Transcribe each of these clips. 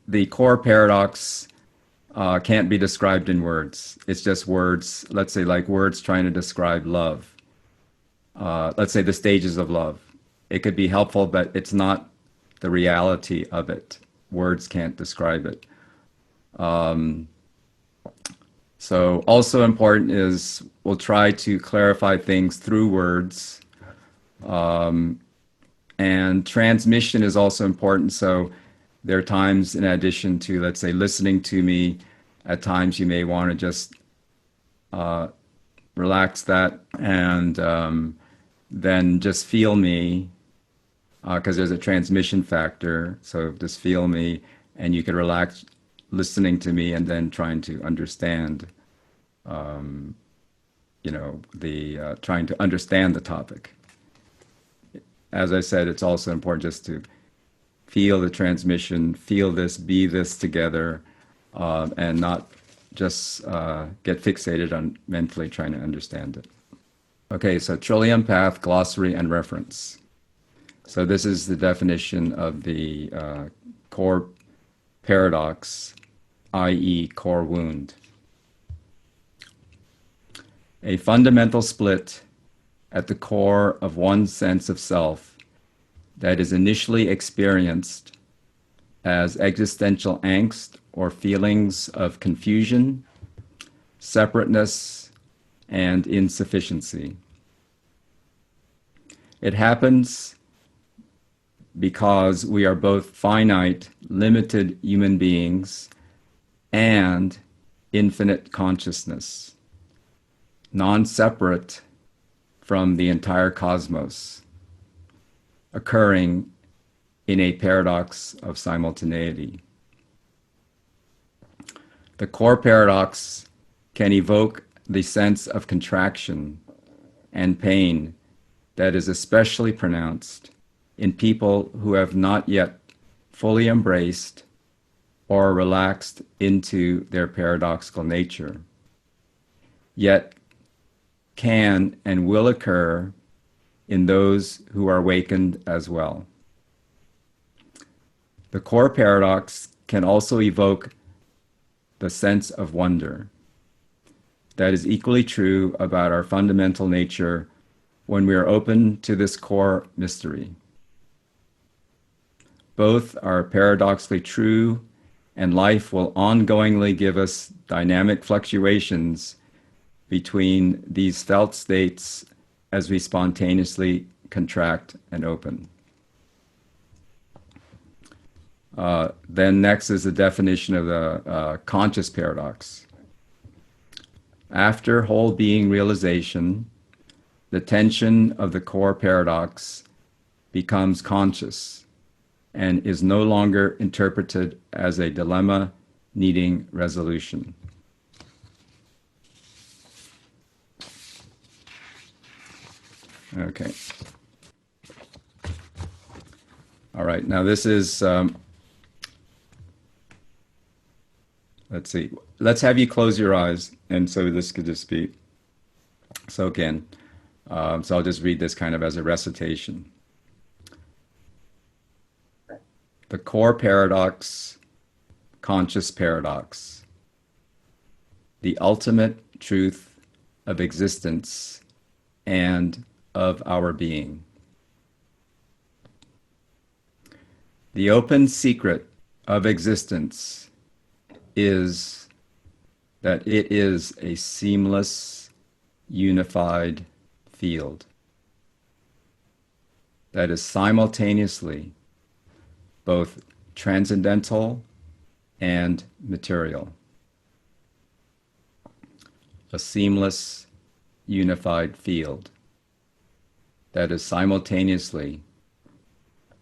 the core paradox can't be described in words. It's just words, let's say like words trying to describe love. Let's say the stages of love. It could be helpful, but it's not the reality of it. Words can't describe it. So also important is we'll try to clarify things through words. And transmission is also important. So there are times, in addition to, let's say, listening to me, at times you may want to just relax that and then just feel me, because there's a transmission factor. So just feel me, and you can relax listening to me and then trying to understand, trying to understand the topic. As I said, it's also important just to feel the transmission, feel this, be this together, and not just get fixated on mentally trying to understand it. Okay, so Trillium Path, glossary, and reference. So this is the definition of the core paradox, i.e. core wound. A fundamental split at the core of one's sense of self that is initially experienced as existential angst or feelings of confusion, separateness, and insufficiency. It happens because we are both finite, limited human beings and infinite consciousness, non-separate from the entire cosmos, occurring in a paradox of simultaneity. The core paradox can evoke the sense of contraction and pain that is especially pronounced in people who have not yet fully embraced or relaxed into their paradoxical nature, yet can and will occur in those who are awakened as well. The core paradox can also evoke the sense of wonder that is equally true about our fundamental nature when we are open to this core mystery. Both are paradoxically true, and life will ongoingly give us dynamic fluctuations between these felt states as we spontaneously contract and open. Then next is the definition of the conscious paradox. After whole being realization, the tension of the core paradox becomes conscious and is no longer interpreted as a dilemma needing resolution. Okay. All right. Now this is, let's see. Let's have you close your eyes, and so this could just be soak in. So I'll just read this kind of as a recitation. The core paradox, conscious paradox. The ultimate truth of existence and of our being. The open secret of existence is that it is a seamless, unified field that is simultaneously both transcendental and material. A seamless, unified field that is simultaneously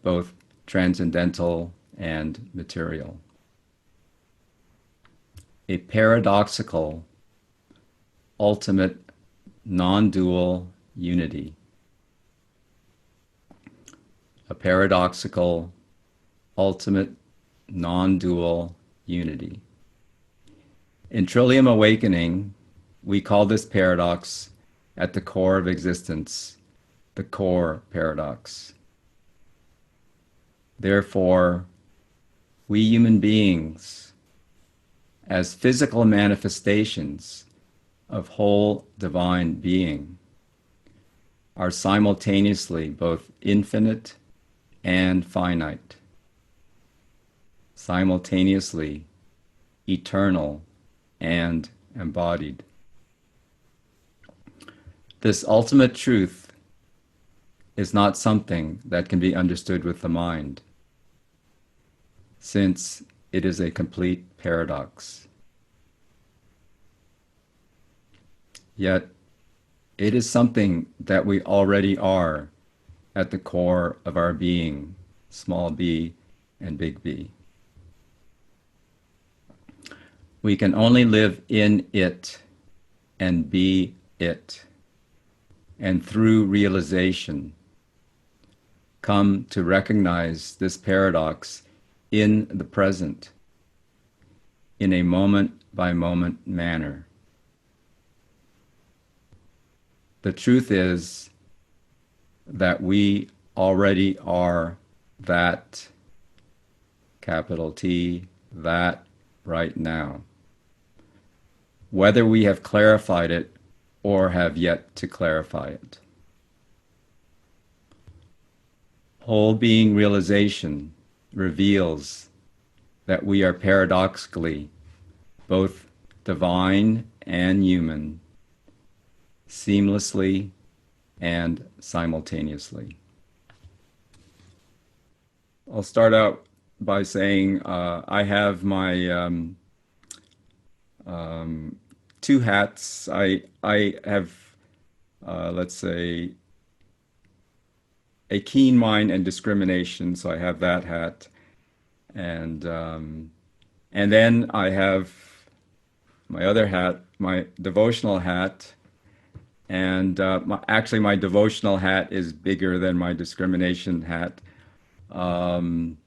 both transcendental and material. A paradoxical, ultimate, non-dual unity. A paradoxical, ultimate, non-dual unity. In Trillium Awakening, we call this paradox at the core of existence, the core paradox. Therefore, We human beings, as physical manifestations of whole divine being, are simultaneously both infinite and finite, simultaneously eternal and embodied. This ultimate truth is not something that can be understood with the mind, since it is a complete paradox. Yet, it is something that we already are at the core of our being, small b and big B. We can only live in it and be it, and through realization, come to recognize this paradox in the present, in a moment-by-moment manner. The truth is that we already are that, capital T, that right now, whether we have clarified it or have yet to clarify it. Whole being realization reveals that we are paradoxically both divine and human, seamlessly and simultaneously. I'll start out by saying I have my two hats. I have, let's say, a keen mind and discrimination, so I have that hat, and then I have my other hat, my devotional hat, and actually my devotional hat is bigger than my discrimination hat, and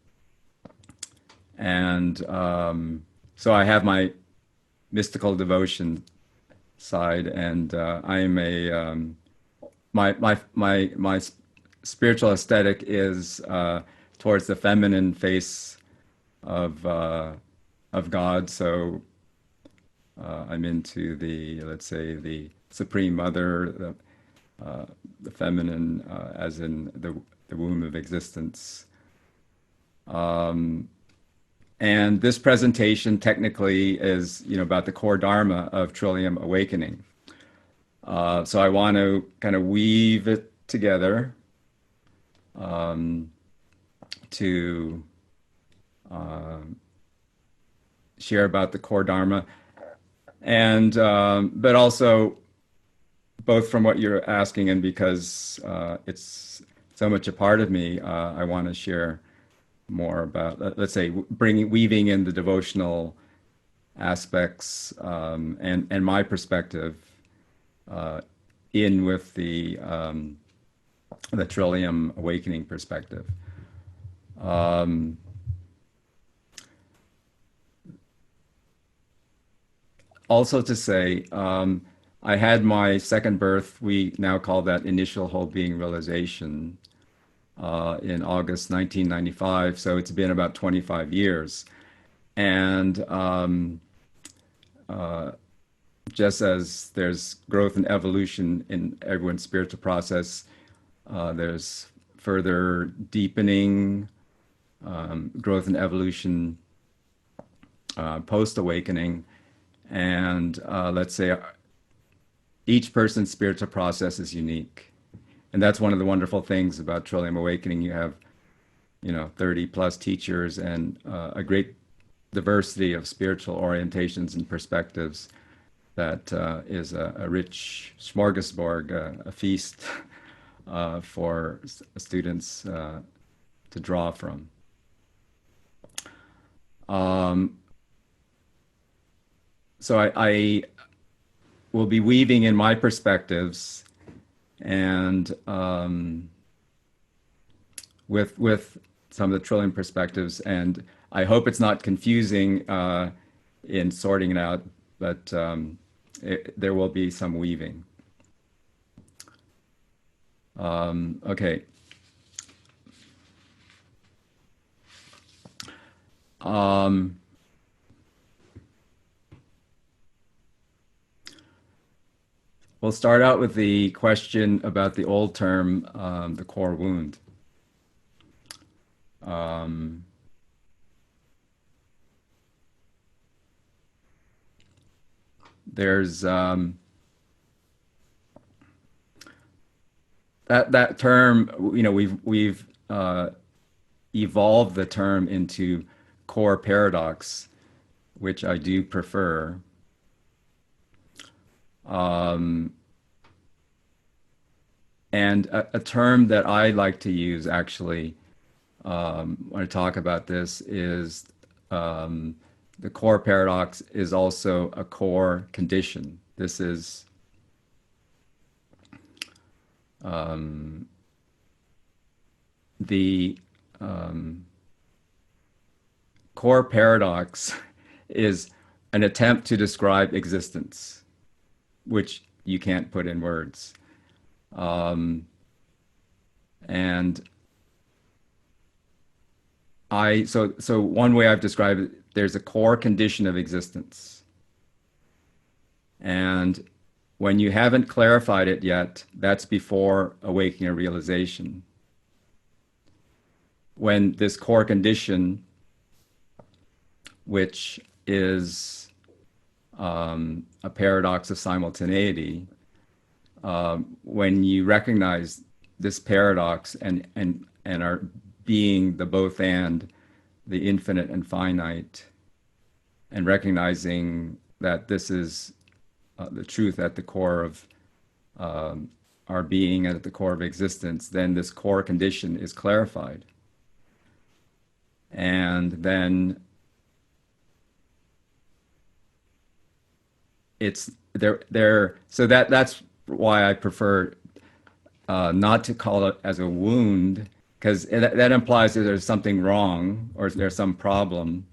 so I have my mystical devotion side, and I am a my spiritual aesthetic is towards the feminine face of God. So I'm into the, let's say, the Supreme Mother, the feminine, as in the womb of existence. And this presentation technically is, about the core dharma of Trillium Awakening. So I want to kind of weave it together to share about the core dharma, and but also both from what you're asking and because it's so much a part of me, I want to share more about, let's say, weaving in the devotional aspects, and my perspective in with the Trillium Awakening perspective. Also to say, I had my second birth, we now call that initial whole being realization, in August 1995. So it's been about 25 years. And just as there's growth and evolution in everyone's spiritual process, there's further deepening, growth and evolution post-awakening. And let's say each person's spiritual process is unique. And that's one of the wonderful things about Trillium Awakening. You have, 30 plus teachers and a great diversity of spiritual orientations and perspectives that is a rich smorgasbord, a feast for students to draw from. So I will be weaving in my perspectives and with some of the Trillium perspectives, and I hope it's not confusing in sorting it out, but there will be some weaving. Okay. Um, we'll start out with the question about the old term, the core wound. Um, there's that term. We've evolved the term into core paradox, which I do prefer. Um, and a term that I like to use actually when I talk about this is um, the core paradox is also a core condition. This is the core paradox is an attempt to describe existence, which you can't put in words. And so one way I've described it, there's a core condition of existence. And when you haven't clarified it yet, that's before awakening a realization. When this core condition, which is a paradox of simultaneity, when you recognize this paradox and are being the both and, the infinite and finite, and recognizing that this is the truth at the core of our being and at the core of existence, then this core condition is clarified. And then it's there. So that's why I prefer not to call it as a wound, because that implies that there's something wrong or there's some problem,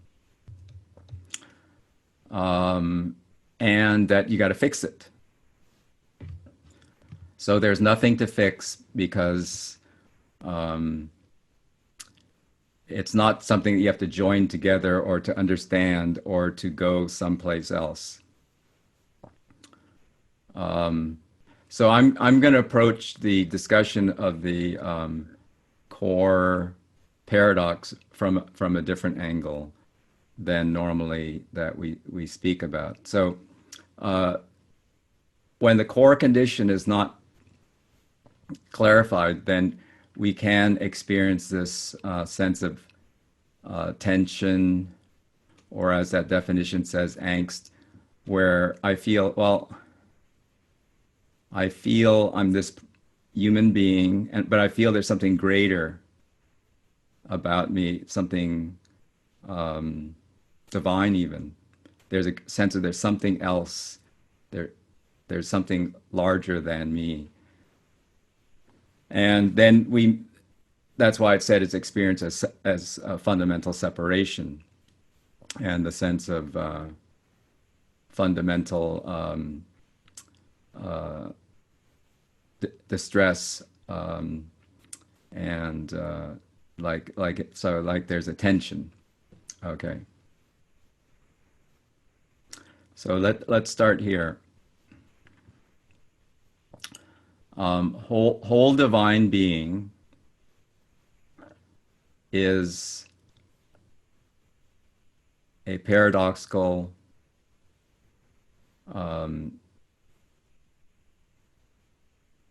and that you got to fix it. So there's nothing to fix because it's not something that you have to join together or to understand or to go someplace else. So I'm going to approach the discussion of the core paradox from a different angle than normally that we speak about. So when the core condition is not clarified, then we can experience this sense of tension, or as that definition says, angst, where I feel I'm this human being, but I feel there's something greater about me, something divine even. There's a sense of there's something else. There, there's something larger than me. And then that's why it said it's experienced as a fundamental separation and the sense of fundamental distress, and like there's a tension. Okay. So let's start here. Whole divine being is a paradoxical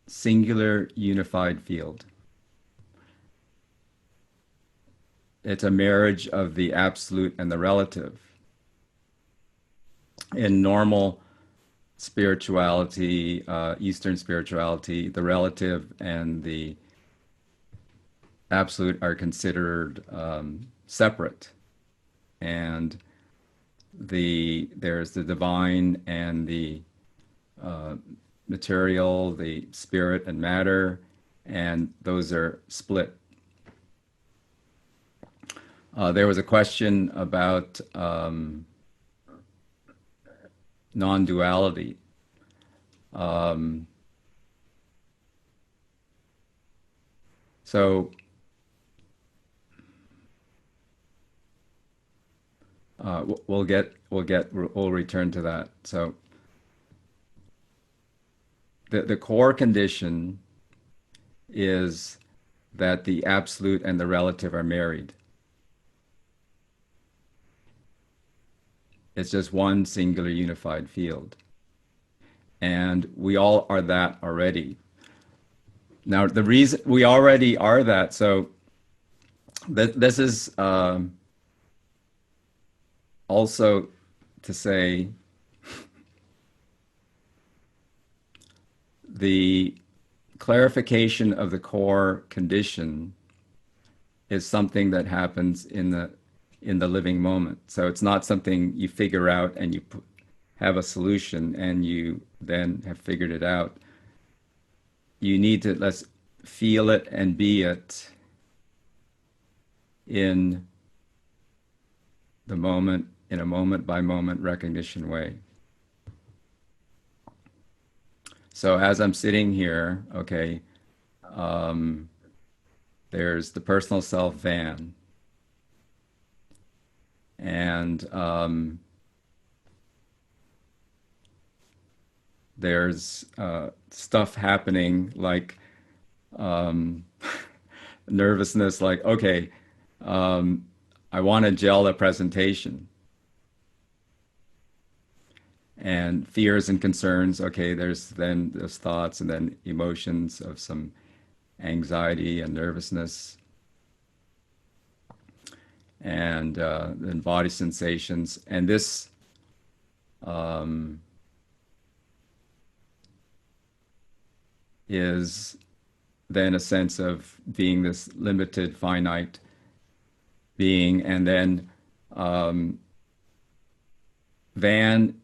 singular unified field. It's a marriage of the absolute and the relative. In normal spirituality, Eastern spirituality, the relative and the absolute are considered separate, and there's the divine and the material, the spirit and matter, and those are split. There was a question about non-duality. So we'll return to that. So the core condition is that the absolute and the relative are married. It's just one singular unified field. And we all are that already. Now, the reason we already are that, so this is also to say the clarification of the core condition is something that happens in the living moment. So it's not something you figure out and you have a solution and you then have figured it out. You need to let's feel it and be it in the moment, in a moment by moment recognition way. So as I'm sitting here, okay, there's the personal self van, and there's stuff happening like nervousness, like, okay, I want to gel a presentation. And fears and concerns, okay, there's then those thoughts and then emotions of some anxiety and nervousness. And then body sensations. And this is then a sense of being this limited, finite being. And then Van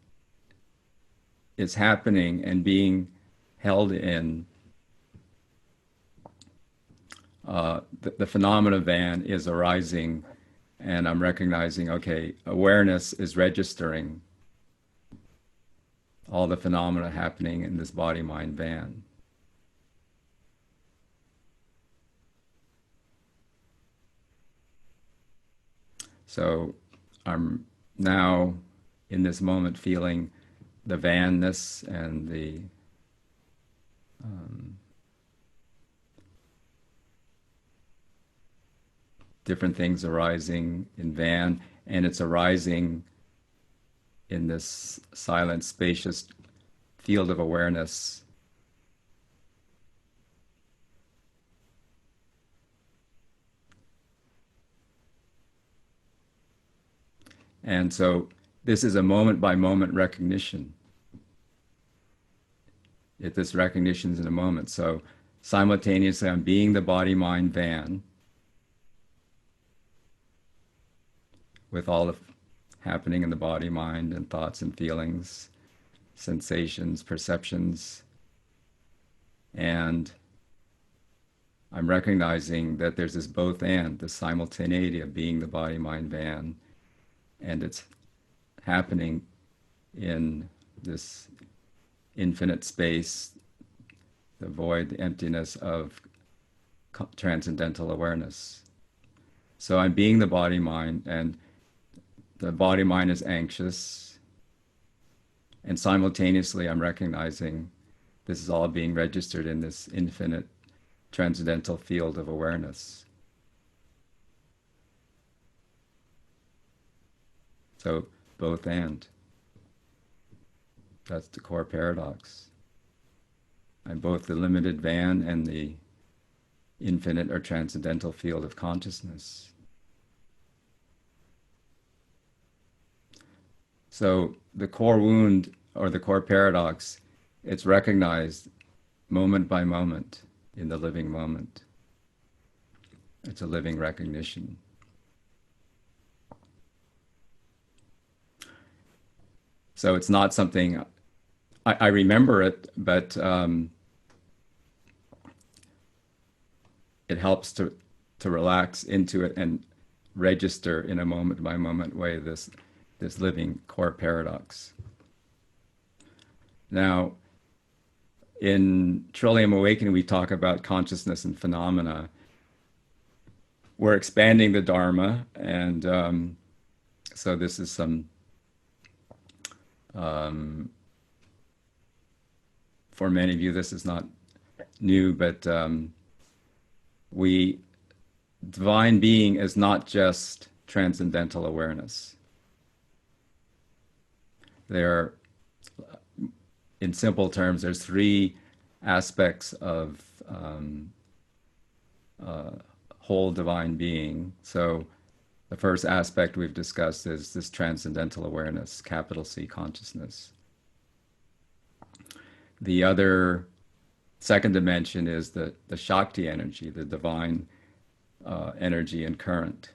is happening and being held in. The phenomena van is arising, and I'm recognizing, okay, awareness is registering all the phenomena happening in this body-mind van. So I'm now in this moment feeling the vanness and the different things arising in van, and it's arising in this silent, spacious field of awareness. And so this is a moment by moment recognition. If this recognition is in a moment. So simultaneously, I'm being the body-mind van with all of happening in the body, mind, and thoughts and feelings, sensations, perceptions. And I'm recognizing that there's this both and, the simultaneity of being the body, mind, van, and it's happening in this infinite space, the void, the emptiness of transcendental awareness. So I'm being the body, mind, and the body, mind is anxious, and simultaneously I'm recognizing this is all being registered in this infinite transcendental field of awareness. So both and. That's the core paradox. I'm both the limited van and the infinite or transcendental field of consciousness. So the core wound or the core paradox, it's recognized moment by moment in the living moment. It's a living recognition. So it's not something, I remember it, but it helps to relax into it and register in a moment by moment way this living core paradox. Now, in Trillium Awakening, we talk about consciousness and phenomena. We're expanding the Dharma, and So this is some, um, for many of you, this is not new, but we, divine being is not just transcendental awareness. There, in simple terms, there's three aspects of whole divine being. So the first aspect we've discussed is this transcendental awareness, capital C consciousness. The other second dimension is the Shakti energy, the divine energy and current.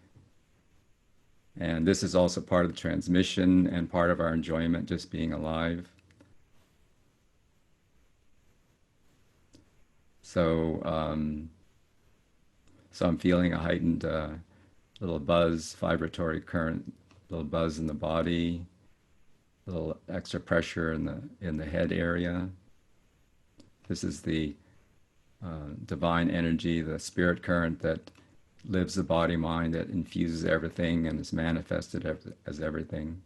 And this is also part of the transmission and part of our enjoyment, just being alive. So, so I'm feeling a heightened little buzz, vibratory current, little buzz in the body, a little extra pressure in the head area. This is the divine energy, the spirit current that lives the body mind, that infuses everything and is manifested as everything.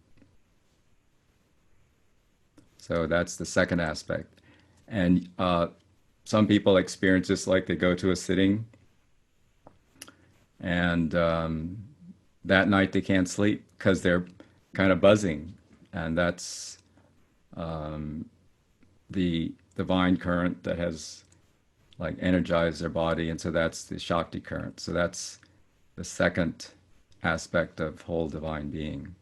So that's the second aspect. And some people experience this like they go to a sitting and that night they can't sleep because they're kind of buzzing. And that's the divine current that has like energized their body. And so that's the Shakti current. So that's the second aspect of whole divine being.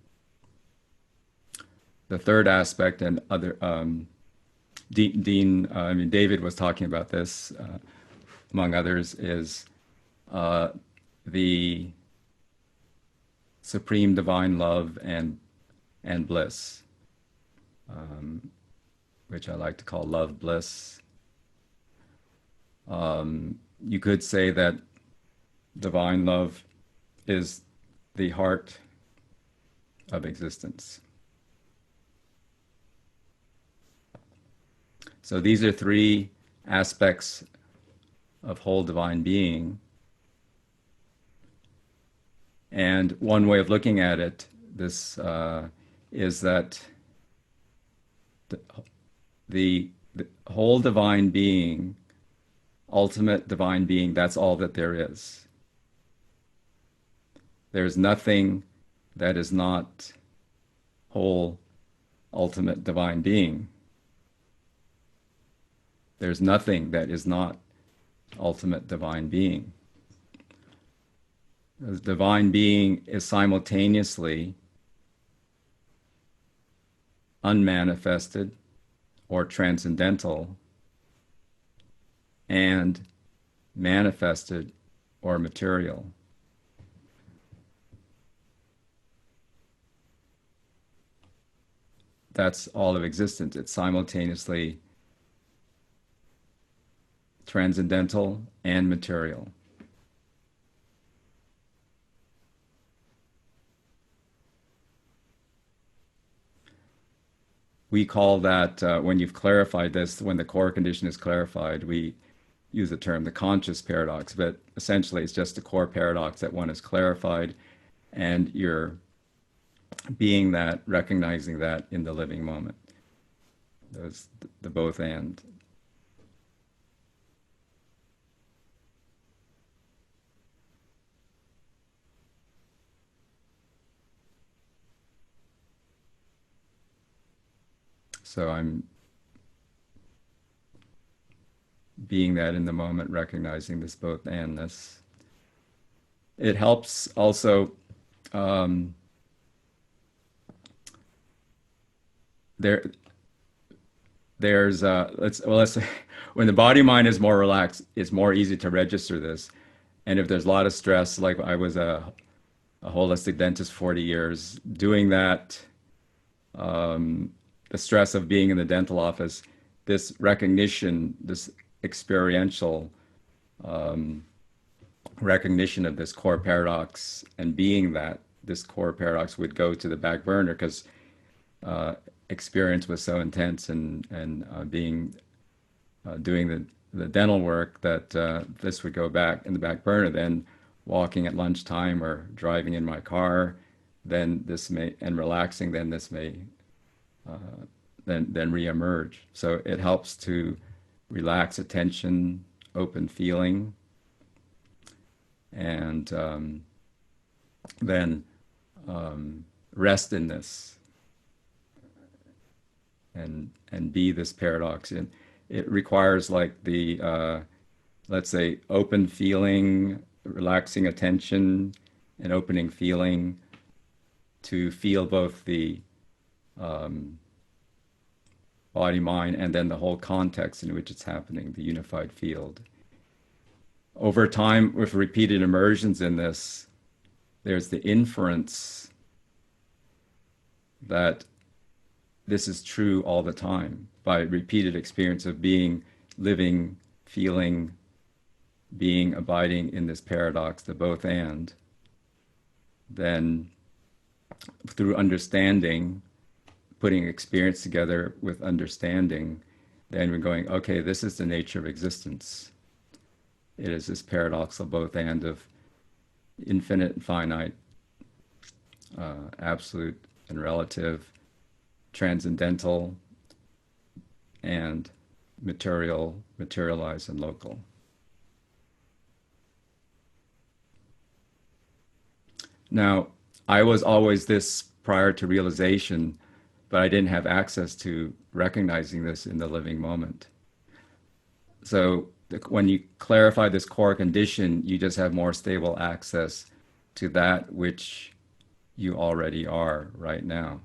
The third aspect, and other David was talking about this, among others, is the supreme divine love and bliss, which I like to call love bliss. You could say that divine love is the heart of existence. So these are three aspects of whole divine being. And one way of looking at it, this is that the whole divine being, ultimate divine being, that's all that there is. There's nothing that is not whole, ultimate divine being. There's nothing that is not ultimate divine being. The divine being is simultaneously unmanifested or transcendental and manifested or material. That's all of existence. It's simultaneously transcendental and material. We call that, when you've clarified this, when the core condition is clarified, we use the term the conscious paradox, but essentially it's just the core paradox that one is clarified and you're being that, recognizing that in the living moment. Those, the both and. So I'm being that in the moment, recognizing this both andness. It helps also, there's let's say when the body mind is more relaxed, it's more easy to register this. And if there's a lot of stress, like I was a holistic dentist 40 years, doing that, the stress of being in the dental office, this recognition, this experiential recognition of this core paradox and being that, this core paradox would go to the back burner because experience was so intense and being doing the dental work that this would go back in the back burner. Then walking at lunchtime or driving in my car, then this may, and relaxing, then this may then reemerge. So it helps to relax attention, open feeling, and then rest in this and be this paradox. And it requires like the let's say open feeling, relaxing attention, and opening feeling to feel both the body, mind, and then the whole context in which it's happening, the unified field. Over time, with repeated immersions in this, there's the inference that this is true all the time by repeated experience of being, living, feeling, being, abiding in this paradox, the both and. Then through understanding, putting experience together with understanding, then we're going, okay, this is the nature of existence. It is this paradoxical both and of infinite and finite, absolute and relative, transcendental and material, materialized and local. Now, I was always this prior to realization, but I didn't have access to recognizing this in the living moment. So when you clarify this core condition, you just have more stable access to that which you already are right now.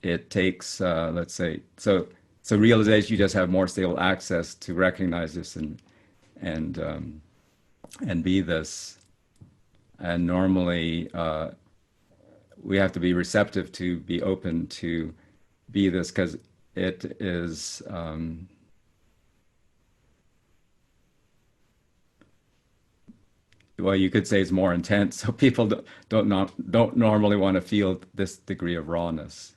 It takes, let's say, so realization, you just have more stable access to recognize this and be this. And normally, we have to be receptive to be open to be this, because it is well, you could say it's more intense. So people don't normally want to feel this degree of rawness.